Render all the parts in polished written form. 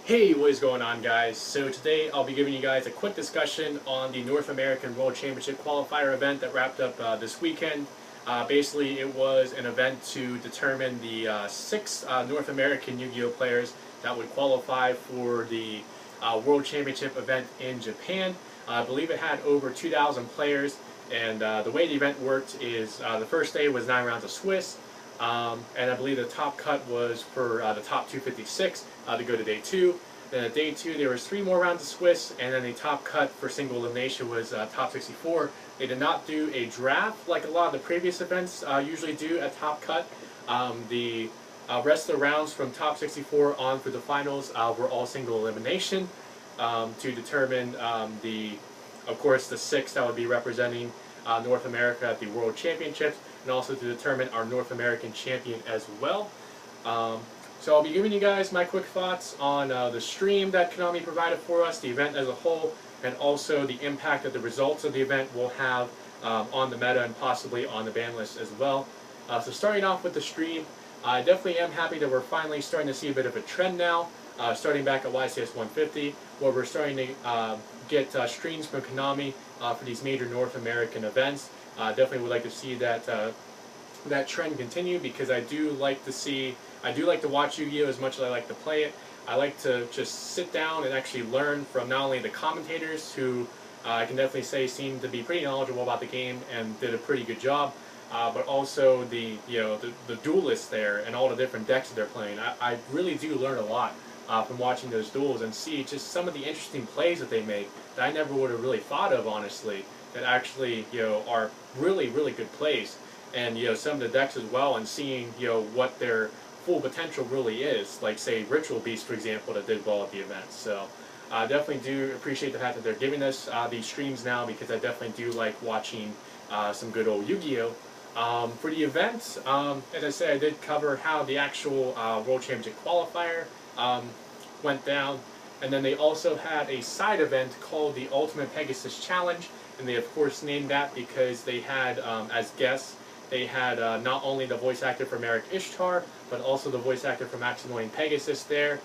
Hey, what is going on, guys? So today I'll be giving you guys a quick discussion on the North American World Championship qualifier event that wrapped up this weekend. Basically, it was an event to determine the six North American Yu-Gi-Oh players that would qualify for the World Championship event in Japan. I believe it had over 2,000 players, and the way the event worked is the first day was 9 rounds of Swiss. And I believe the top cut was for the top 256 to go to day 2. Then at day 2 there was 3 more rounds of Swiss, and then the top cut for single elimination was top 64. They did not do a draft like a lot of the previous events usually do at top cut. The rest of the rounds from top 64 on through the finals were all single elimination to determine of course, the 6 that would be representing North America at the World Championships, and also to determine our North American champion as well. So I'll be giving you guys my quick thoughts on the stream that Konami provided for us, the event as a whole, and also the impact that the results of the event will have on the meta and possibly on the ban list as well. So starting off with the stream, I definitely am happy that we're finally starting to see a bit of a trend now, starting back at YCS 150, where we're starting to get streams from Konami for these major North American events. Definitely would like to see that that trend continue, because I do like to watch Yu-Gi-Oh as much as I like to play it. I like to just sit down and actually learn from not only the commentators, who I can definitely say seem to be pretty knowledgeable about the game and did a pretty good job, but also the duelists there and all the different decks that they're playing. I really do learn a lot from watching those duels and see just some of the interesting plays that they make that I never would have really thought of, honestly, that actually are really good plays. And some of the decks as well, and seeing what their full potential really is, like say Ritual Beast, for example, that did well at the event. So I definitely do appreciate the fact that they're giving us these streams now, because I definitely do like watching some good old Yu-Gi-Oh. For the event, as I said, I did cover how the actual World Championship qualifier went down, and then they also had a side event called the Ultimate Pegasus Challenge, and they of course named that because they had as guests, they had not only the voice actor for Merrick Ishtar, but also the voice actor for Maximilian Pegasus there.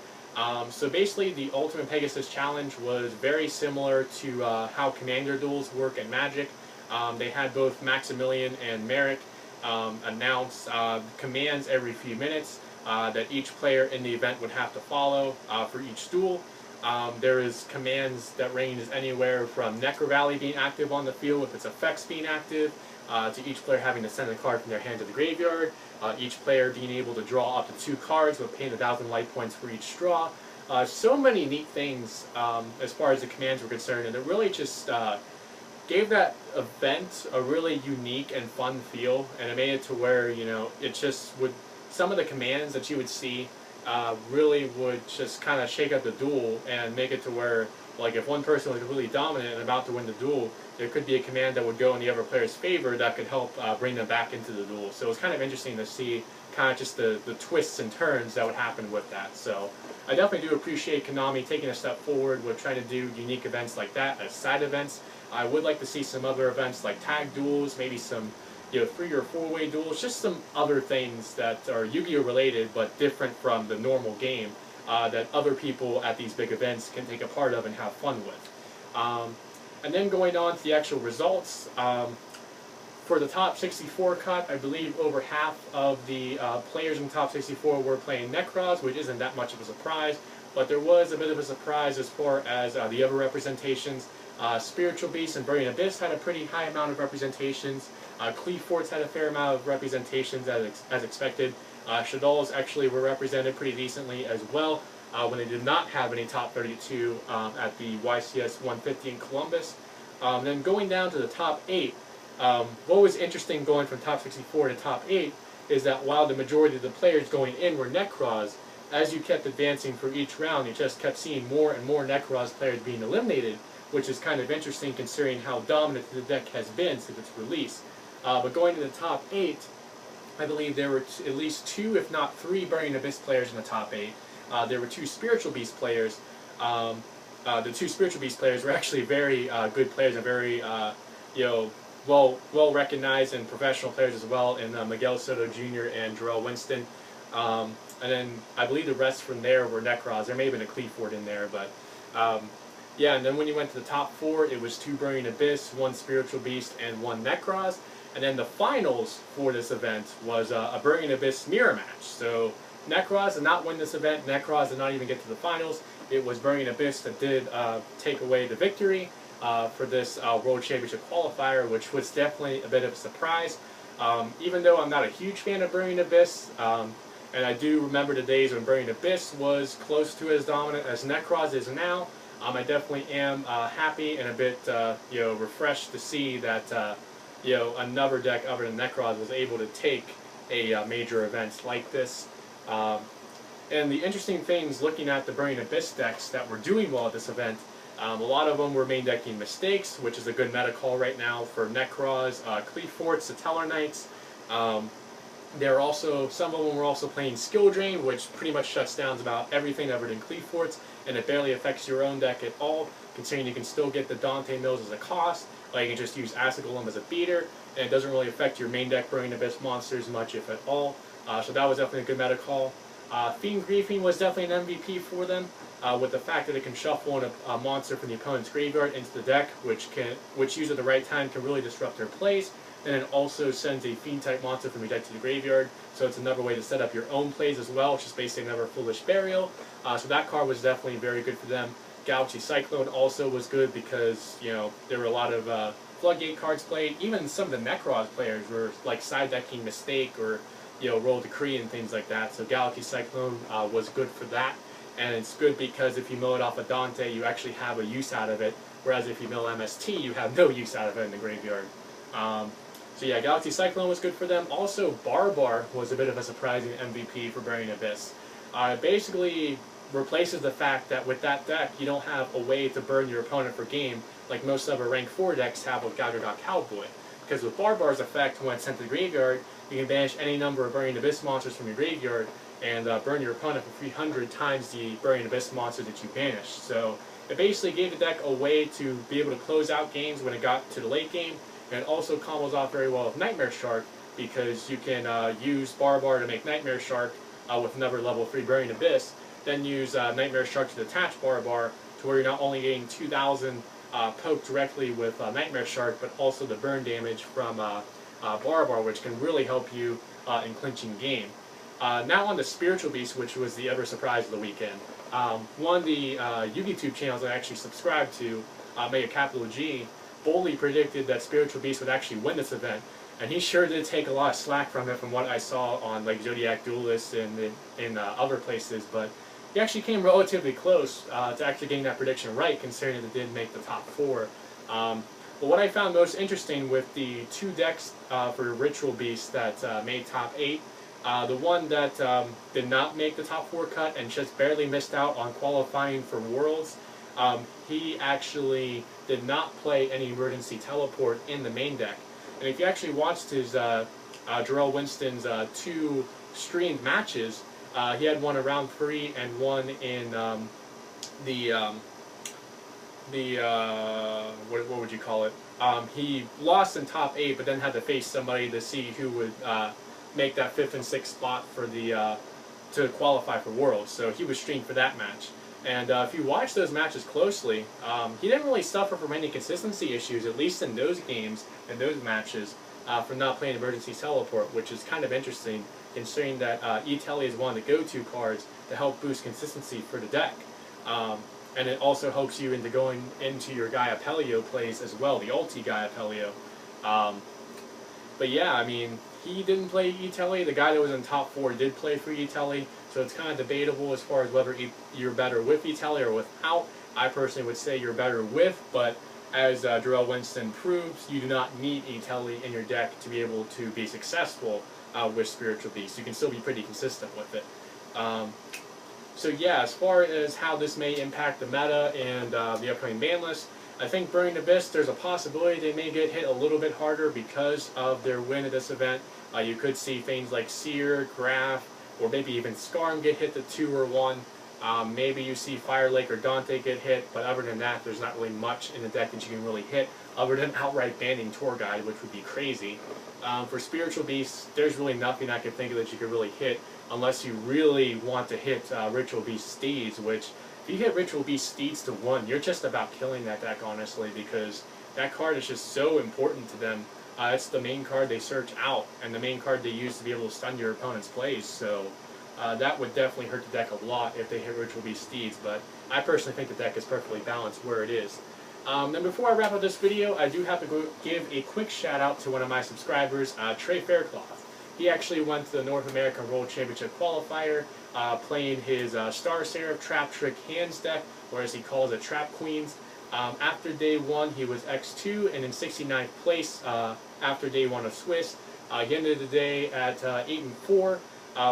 So basically the Ultimate Pegasus Challenge was very similar to how Commander duels work in Magic. They had both Maximilian and Merrick announce commands every few minutes that each player in the event would have to follow for each duel. There is commands that range anywhere from Necro Valley being active on the field with its effects being active, to each player having to send a card from their hand to the graveyard, each player being able to draw up to 2 cards with paying 1,000 life points for each draw. So many neat things as far as the commands were concerned, and it really just gave that event a really unique and fun feel, and it made it to where it just would, some of the commands that you would see really would just kind of shake up the duel and make it to where, like, if one person was really dominant and about to win the duel, there could be a command that would go in the other player's favor that could help bring them back into the duel. So it was kind of interesting to see kind of just the twists and turns that would happen with that. So I definitely do appreciate Konami taking a step forward with trying to do unique events like that as side events. I would like to see some other events like tag duels, maybe some 3- or 4-way duels, just some other things that are Yu-Gi-Oh related but different from the normal game that other people at these big events can take a part of and have fun with. And then going on to the actual results, for the top 64 cut, I believe over half of the players in the top 64 were playing Necros, which isn't that much of a surprise, but there was a bit of a surprise as far as the other representations. Spiritual Beast and Brilliant Abyss had a pretty high amount of representations. Cleaforts had a fair amount of representations as expected. Shaddoll's actually were represented pretty decently as well, when they did not have any top 32 at the YCS 150 in Columbus. Then going down to the top 8, what was interesting going from top 64 to top 8 is that while the majority of the players going in were Necros, as you kept advancing for each round, you just kept seeing more and more Necros players being eliminated, which is kind of interesting considering how dominant the deck has been since its release. But going to the top 8, I believe there were at least 2, if not 3, Burning Abyss players in the top 8. There were 2 Spiritual Beast players. The 2 Spiritual Beast players were actually very good players and very well recognized and professional players as well, in Miguel Soto Jr. and Jarrell Winston. and then I believe the rest from there were Necros. There may have been a Cleaford in there, but yeah. And then when you went to the top 4, it was 2 Burning Abyss, 1 Spiritual Beast, and 1 Necros. And then the finals for this event was a Burning Abyss mirror match. So Necros did not win this event. Necros did not even get to the finals. It was Burning Abyss that did take away the victory for this World Championship qualifier, which was definitely a bit of a surprise. Even though I'm not a huge fan of Burning Abyss, and I do remember the days when Burning Abyss was close to as dominant as Necros is now, I definitely am happy and a bit refreshed to see that another deck other than Necros was able to take a major event like this. And the interesting things looking at the Burning Abyss decks that were doing well at this event, a lot of them were main decking Mistakes, which is a good meta call right now for Necros, Cleaforts, Satellar Knights. There are also, some of them were also playing Skill Drain, which pretty much shuts down about everything other than Cleaforts, and it barely affects your own deck at all, considering you can still get the Dante Mills as a cost, or you can just use Acid Golem as a beater, and it doesn't really affect your main deck Burning Abyss monsters much, if at all. So that was definitely a good meta call. Fiend Griefing was definitely an MVP for them, with the fact that it can shuffle a monster from the opponent's graveyard into the deck, which used at the right time can really disrupt their plays, and it also sends a Fiend-type monster from your deck to the graveyard, so it's another way to set up your own plays as well, which is basically another Foolish Burial. So that card was definitely very good for them. Galaxy Cyclone also was good because, there were a lot of Floodgate cards played. Even some of the Necros players were like side decking Mistake or Roll Decree and things like that. So Galaxy Cyclone was good for that, and it's good because if you mill it off of Dante, you actually have a use out of it. Whereas if you mill MST, you have no use out of it in the graveyard. So yeah, Galaxy Cyclone was good for them. Also, Barbar was a bit of a surprising MVP for Burning Abyss. It basically replaces the fact that with that deck, you don't have a way to burn your opponent for game like most other rank 4 decks have with Gagaga Cowboy. Because with Barbar's effect, when it's sent to the graveyard, you can banish any number of Burning Abyss monsters from your graveyard and burn your opponent for 300 times the Burning Abyss monster that you banished. So it basically gave the deck a way to be able to close out games when it got to the late game, and it also combos off very well with Nightmare Shark because you can use Barbar to make Nightmare Shark with another level 3 Burning Abyss, then use Nightmare Shark to detach Barbar to where you're not only getting 2,000 poked directly with Nightmare Shark, but also the burn damage from Barbar, which can really help you in clinching game. Now on the Spiritual Beast, which was the other surprise of the weekend. One of the YouTube channels I actually subscribed to, made a capital G, boldly predicted that Spiritual Beast would actually win this event, and he sure did take a lot of slack from it from what I saw on like Zodiac Duelist and in other places, but he actually came relatively close to actually getting that prediction right, considering that it did make the top 4. But what I found most interesting with the 2 decks for Ritual Beast that made top 8, the one that did not make the top 4 cut and just barely missed out on qualifying for Worlds, he actually did not play any emergency teleport in the main deck. And if you actually watched his Jarrell Winston's 2 streamed matches, he had one in round 3 and one in what would you call it? He lost in top 8, but then had to face somebody to see who would make that 5th and 6th spot for the to qualify for Worlds. So he was streamed for that match. And if you watch those matches closely, he didn't really suffer from any consistency issues, at least in those games and those matches, for not playing Emergency Teleport, which is kind of interesting, considering that E-Tele is one of the go-to cards to help boost consistency for the deck. And it also helps you into going into your Gaia Pelio plays as well, the ulti Gaia Pelio. But yeah, I mean, he didn't play E-Tele. The guy that was in top 4 did play for E-Tele, so it's kind of debatable as far as whether you're better with E-Tele or without. I personally would say you're better with, but as Jarrell Winston proves, you do not need E-Tele in your deck to be able to be successful with Spiritual Beast. You can still be pretty consistent with it. So yeah, as far as how this may impact the meta and the upcoming ban list, I think Burning Abyss, there's a possibility they may get hit a little bit harder because of their win at this event. You could see things like Seer, Graph, or maybe even Skarm get hit to 2 or 1. Maybe you see Fire Lake or Dante get hit, but other than that, there's not really much in the deck that you can really hit, other than outright banning Tour Guide, which would be crazy. For Spiritual Beasts, there's really nothing I can think of that you could really hit, unless you really want to hit Ritual Beast Steeds, which, if you hit Ritual Beast Steeds to 1, you're just about killing that deck, honestly, because that card is just so important to them. It's the main card they search out, and the main card they use to be able to stun your opponent's plays, so that would definitely hurt the deck a lot if they hit Ritual Beast Steeds, but I personally think the deck is perfectly balanced where it is. And before I wrap up this video, I do have to give a quick shout out to one of my subscribers, Trey Faircloth. He actually went to the North American World Championship qualifier, playing his Star Seraph Trap Trick Hands deck, or as he calls it, Trap Queens. After day 1, he was X2 and in 69th place after day 1 of Swiss. He ended the day at 8-4,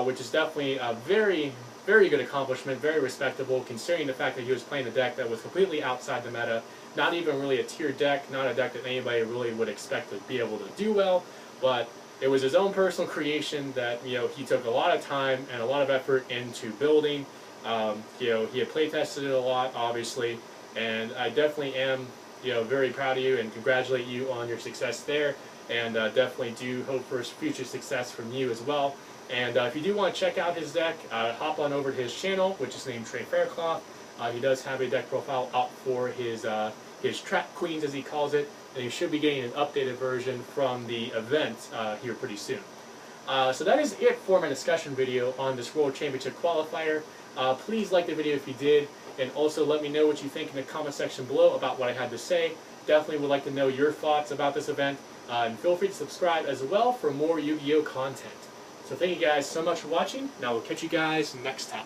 which is definitely a very, very good accomplishment, very respectable, considering the fact that he was playing a deck that was completely outside the meta, not even really a tier deck, not a deck that anybody really would expect to be able to do well, but it was his own personal creation that, you know, he took a lot of time and a lot of effort into building. You know, he had play tested it a lot, obviously, and I definitely am, you know, very proud of you and congratulate you on your success there, and definitely do hope for future success from you as well. And if you do want to check out his deck, hop on over to his channel, which is named Trey Faircloth. He does have a deck profile up for his Trap Queens, as he calls it, and you should be getting an updated version from the event here pretty soon. So that is it for my discussion video on this World Championship qualifier. Please like the video if you did, and also let me know what you think in the comment section below about what I had to say. Definitely would like to know your thoughts about this event, and feel free to subscribe as well for more Yu-Gi-Oh! Content. So thank you guys so much for watching, and I will catch you guys next time.